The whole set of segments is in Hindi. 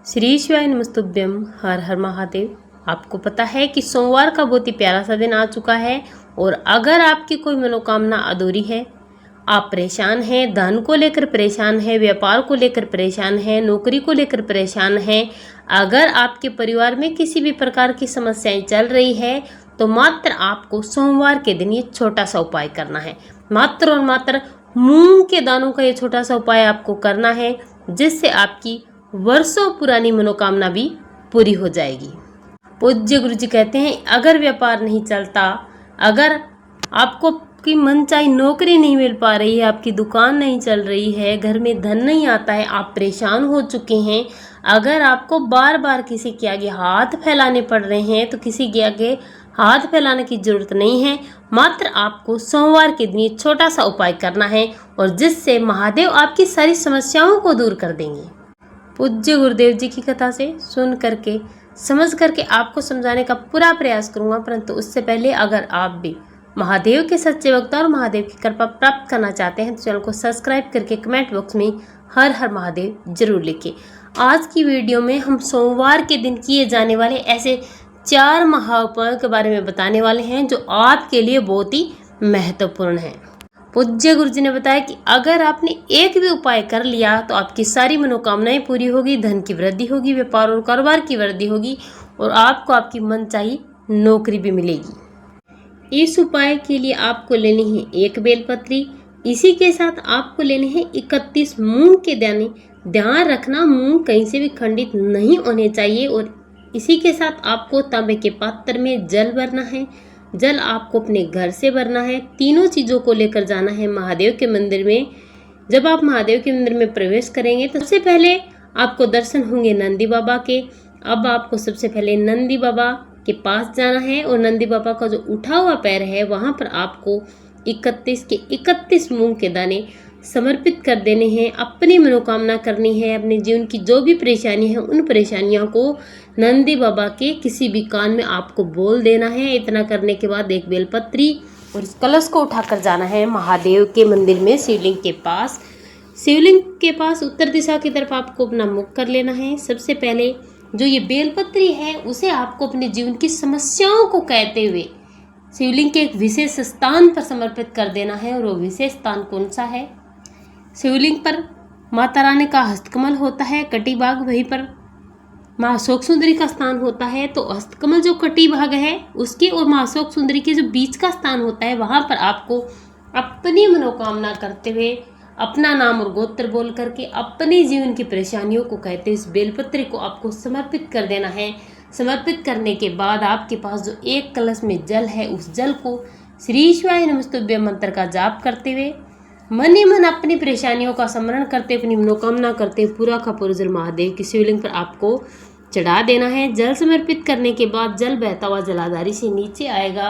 श्री शिवाय नमस्तुभ्यम। हर हर महादेव। आपको पता है कि सोमवार का बहुत ही प्यारा सा दिन आ चुका है और अगर आपकी कोई मनोकामना अधूरी है, आप परेशान हैं, धन को लेकर परेशान हैं, व्यापार को लेकर परेशान हैं, नौकरी को लेकर परेशान हैं, अगर आपके परिवार में किसी भी प्रकार की समस्याएं चल रही है तो मात्र आपको सोमवार के दिन ये छोटा सा उपाय करना है। मात्र और मात्र मूंग के दानों का ये छोटा सा उपाय आपको करना है, जिससे आपकी वर्षों पुरानी मनोकामना भी पूरी हो जाएगी। पूज्य गुरु जी कहते हैं, अगर व्यापार नहीं चलता, अगर आपको की मनचाही नौकरी नहीं मिल पा रही है, आपकी दुकान नहीं चल रही है, घर में धन नहीं आता है, आप परेशान हो चुके हैं, अगर आपको बार बार किसी के आगे हाथ फैलाने पड़ रहे हैं, तो किसी के आगे हाथ फैलाने की जरूरत नहीं है। मात्र आपको सोमवार के दिन ये छोटा सा उपाय करना है और जिससे महादेव आपकी सारी समस्याओं को दूर कर देंगे। पूज्य गुरुदेव जी की कथा से सुन करके समझ करके आपको समझाने का पूरा प्रयास करूंगा, परंतु उससे पहले अगर आप भी महादेव के सच्चे भक्त और महादेव की कृपा प्राप्त करना चाहते हैं तो चैनल को सब्सक्राइब करके कमेंट बॉक्स में हर हर महादेव जरूर लिखें। आज की वीडियो में हम सोमवार के दिन किए जाने वाले ऐसे 4 महाउपायों के बारे में बताने वाले हैं जो आपके लिए बहुत ही महत्वपूर्ण है। पूज्य गुरु जी ने बताया कि अगर आपने एक भी उपाय कर लिया तो आपकी सारी मनोकामनाएं पूरी होगी, धन की वृद्धि होगी, व्यापार और कारोबार की वृद्धि होगी और आपको आपकी मनचाही नौकरी भी मिलेगी। इस उपाय के लिए आपको लेनी है एक बेलपत्री। इसी के साथ आपको लेने हैं 31 मूंग के दाने। ध्यान रखना, मूंग कहीं से भी खंडित नहीं होने चाहिए। और इसी के साथ आपको तांबे के पात्र में जल भरना है। जल आपको अपने घर से भरना है। तीनों चीज़ों को लेकर जाना है महादेव के मंदिर में। जब आप महादेव के मंदिर में प्रवेश करेंगे तो सबसे पहले आपको दर्शन होंगे नंदी बाबा के। अब आपको सबसे पहले नंदी बाबा के पास जाना है और नंदी बाबा का जो उठा हुआ पैर है वहाँ पर आपको 31 के 31 मूंग के दाने समर्पित कर देने हैं। अपनी मनोकामना करनी है। अपने जीवन की जो भी परेशानी है उन परेशानियों को नंदी बाबा के किसी भी कान में आपको बोल देना है। इतना करने के बाद एक बेलपत्री और इस कलश को उठाकर जाना है महादेव के मंदिर में शिवलिंग के पास। शिवलिंग के पास उत्तर दिशा की तरफ आपको अपना मुख कर लेना है। सबसे पहले जो ये बेलपत्री है उसे आपको अपने जीवन की समस्याओं को कहते हुए शिवलिंग के एक विशेष स्थान पर समर्पित कर देना है। और वो विशेष स्थान कौन सा है? शिवलिंग पर माता रानी का हस्तकमल होता है, कटी भाग वहीं पर माँ अशोक सुंदरी का स्थान होता है। तो हस्तकमल जो कटी भाग है उसके और माँ अशोक सुंदरी के जो बीच का स्थान होता है वहाँ पर आपको अपनी मनोकामना करते हुए अपना नाम और गोत्र बोल करके अपने जीवन की परेशानियों को कहते हुए इस बेलपत्री को आपको समर्पित कर देना है। समर्पित करने के बाद आपके पास जो एक कलश में जल है उस जल को श्री शिवाय नमस्तुभ्यम मंत्र का जाप करते हुए मन ही मन अपनी परेशानियों का स्मरण करते, अपनी मनोकामना करते पूरा का पूरा जल महादेव की शिवलिंग पर आपको चढ़ा देना है। जल समर्पित करने के बाद जल बहता हुआ जलाधारी से नीचे आएगा।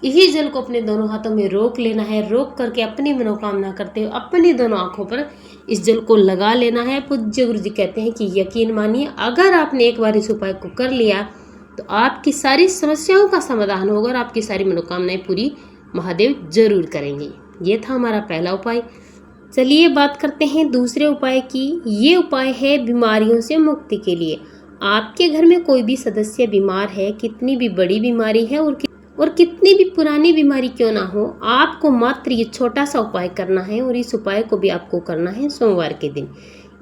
इसी जल को अपने दोनों हाथों में रोक लेना है। रोक करके अपनी मनोकामना करते हुए अपनी दोनों आंखों पर इस जल को लगा लेना है। पूज्य गुरु जी कहते हैं कि यकीन मानिए, अगर आपने एक बार इस उपाय को कर लिया तो आपकी सारी समस्याओं का समाधान होगा और आपकी सारी मनोकामनाएं पूरी महादेव जरूर करेंगे। ये था हमारा पहला उपाय। चलिए बात करते हैं दूसरे उपाय की। ये उपाय है बीमारियों से मुक्ति के लिए। आपके घर में कोई भी सदस्य बीमार है, कितनी भी बड़ी बीमारी है और कितनी भी पुरानी बीमारी क्यों ना हो, आपको मात्र ये छोटा सा उपाय करना है। और इस उपाय को भी आपको करना है सोमवार के दिन।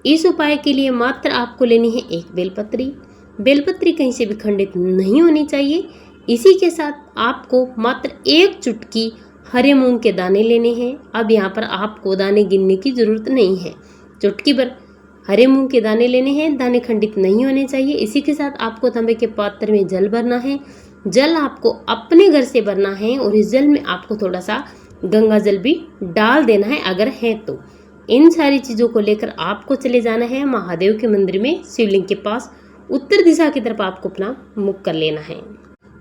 इस उपाय के लिए मात्र आपको लेनी है एक बेलपत्री। बेलपत्री कहीं से भी खंडित नहीं होनी चाहिए। इसी के साथ आपको मात्र एक चुटकी हरे मूंग के दाने लेने हैं। अब यहाँ पर आपको दाने गिनने की जरूरत नहीं है, चुटकी भर हरे मूंग के दाने लेने हैं। दाने खंडित नहीं होने चाहिए। इसी के साथ आपको तांबे के पात्र में जल भरना है। जल आपको अपने घर से भरना है और इस जल में आपको थोड़ा सा गंगा जल भी डाल देना है अगर है तो। इन सारी चीज़ों को लेकर आपको चले जाना है महादेव के मंदिर में शिवलिंग के पास। उत्तर दिशा की तरफ आपको अपना मुख कर लेना है।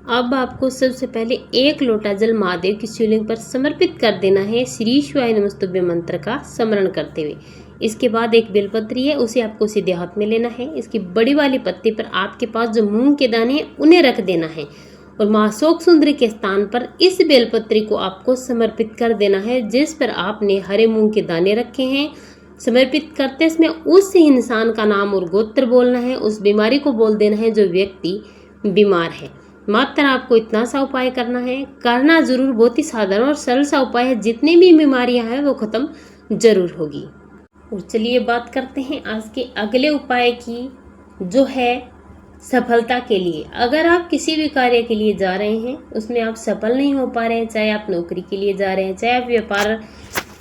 अब आपको सबसे पहले एक लोटा जल महादेव की शिवलिंग पर समर्पित कर देना है श्री शिवाय नमस्तुभ्यम मंत्र का स्मरण करते हुए। इसके बाद एक बेलपत्री है, उसे आपको सीधे हाथ में लेना है। इसकी बड़ी वाली पत्ती पर आपके पास जो मूंग के दाने हैं उन्हें रख देना है और माँ अशोक सुंदरी के स्थान पर इस बेलपत्री को आपको समर्पित कर देना है जिस पर आपने हरे मूंग के दाने रखे हैं। समर्पित करते समय उस इंसान का नाम और गोत्र बोलना है, उस बीमारी को बोल देना है जो व्यक्ति बीमार है। मात्र आपको इतना सा उपाय करना है, करना जरूर, बहुत ही साधारण और सरल सा उपाय है, जितनी भी बीमारियां हैं वो खत्म जरूर होगी। और चलिए बात करते हैं आज के अगले उपाय की, जो है सफलता के लिए। अगर आप किसी भी कार्य के लिए जा रहे हैं, उसमें आप सफल नहीं हो पा रहे हैं, चाहे आप नौकरी के लिए जा रहे हैं, चाहे आप व्यापार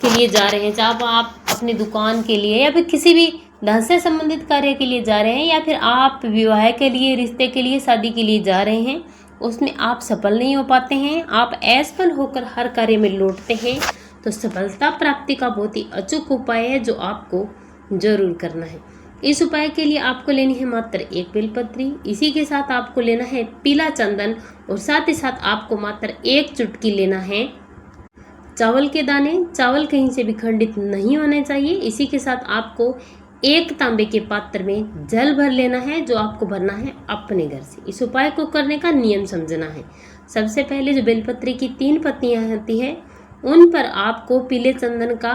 के लिए जा रहे हैं, चाहे आप अपनी दुकान के लिए या फिर किसी भी धन से संबंधित कार्य के लिए जा रहे हैं, या फिर आप विवाह के लिए, रिश्ते के लिए, शादी के लिए जा रहे हैं, उसमें आप सफल नहीं हो पाते हैं, आप असफल होकर हर कार्य में लौटते हैं, तो सफलता प्राप्ति का बहुत ही अचूक उपाय है जो आपको जरूर करना है। इस उपाय के लिए आपको लेनी है मात्र एक बेलपत्री। इसी के साथ आपको लेना है पीला चंदन, और साथ ही साथ आपको मात्र एक चुटकी लेना है चावल के दाने। चावल कहीं से भी खंडित नहीं होने चाहिए। इसी के साथ आपको एक तांबे के पात्र में जल भर लेना है, जो आपको भरना है अपने घर से। इस उपाय को करने का नियम समझना है। सबसे पहले जो बेलपत्री की 3 पत्तियां होती है, उन पर आपको पीले चंदन का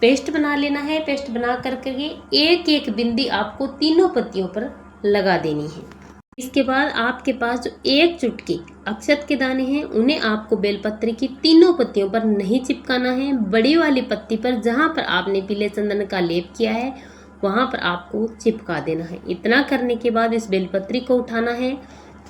पेस्ट बना लेना है। पेस्ट बना करके एक एक बिंदी आपको तीनों पत्तियों पर लगा देनी है। इसके बाद आपके पास जो एक चुटकी अक्षत के दाने हैं, उन्हें आपको बेलपत्री की तीनों पत्तियों पर नहीं चिपकाना है। बड़ी वाली पत्ती पर, जहाँ पर आपने पीले चंदन का लेप किया है, वहाँ पर आपको चिपका देना है। इतना करने के बाद इस बेलपत्री को उठाना है,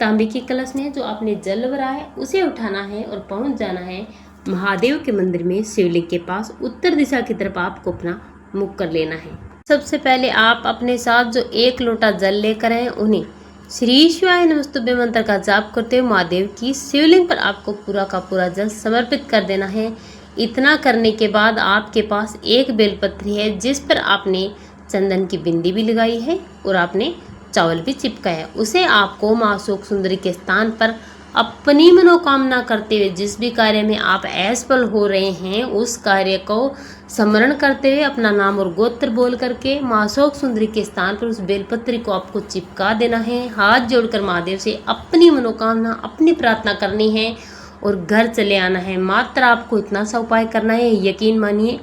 तांबे की कलश में जो आपने जल भरा है उसे उठाना है और पहुँच जाना है महादेव के मंदिर में, शिवलिंग के पास उत्तर दिशा की तरफ आपको अपना मुख कर लेना है। सबसे पहले आप अपने साथ जो 1 लोटा जल लेकर आए, उन्हें श्री शिवाय नमस्तुभ्य मंत्र का जाप करते हुए महादेव की शिवलिंग पर आपको पूरा का पूरा जल समर्पित कर देना है। इतना करने के बाद आपके पास एक बेलपत्री है, जिस पर आपने चंदन की बिंदी भी लगाई है और आपने चावल भी चिपकाया है। उसे आपको माँ शोक सुंदरी के स्थान पर अपनी मनोकामना करते हुए, जिस भी कार्य में आप असफल हो रहे हैं, उस कार्य को स्मरण करते हुए अपना नाम और गोत्र बोल करके माँ शोक सुंदरी के स्थान पर उस बेलपत्री को आपको चिपका देना है। हाथ जोड़कर महादेव से अपनी मनोकामना, अपनी प्रार्थना करनी है और घर चले आना है। मात्र आपको इतना सा उपाय करना है। यकीन मानिए,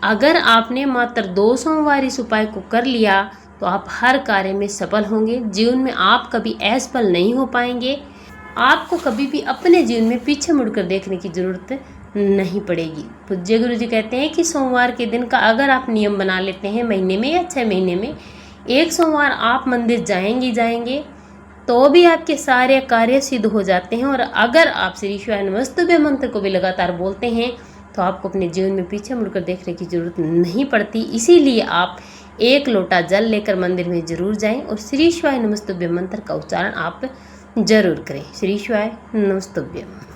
अगर आपने मात्र 2 सोमवार इस उपाय को कर लिया तो आप हर कार्य में सफल होंगे। जीवन में आप कभी असफल नहीं हो पाएंगे। आपको कभी भी अपने जीवन में पीछे मुड़कर देखने की जरूरत नहीं पड़ेगी। पूज्य गुरु जी कहते हैं कि सोमवार के दिन का अगर आप नियम बना लेते हैं, महीने में या 6 महीने में 1 सोमवार आप मंदिर जाएंगे तो भी आपके सारे कार्य सिद्ध हो जाते हैं। और अगर आप श्री शिवाय नमस्तुभ्य मंत्र को भी लगातार बोलते हैं तो आपको अपने जीवन में पीछे मुड़कर देखने की जरूरत नहीं पड़ती। इसीलिए आप 1 लोटा जल लेकर मंदिर में जरूर जाएं और श्री शिवाय नमस्तुभ्य मंत्र का उच्चारण आप जरूर करें। श्री शिवाय नमस्तुभ्यम।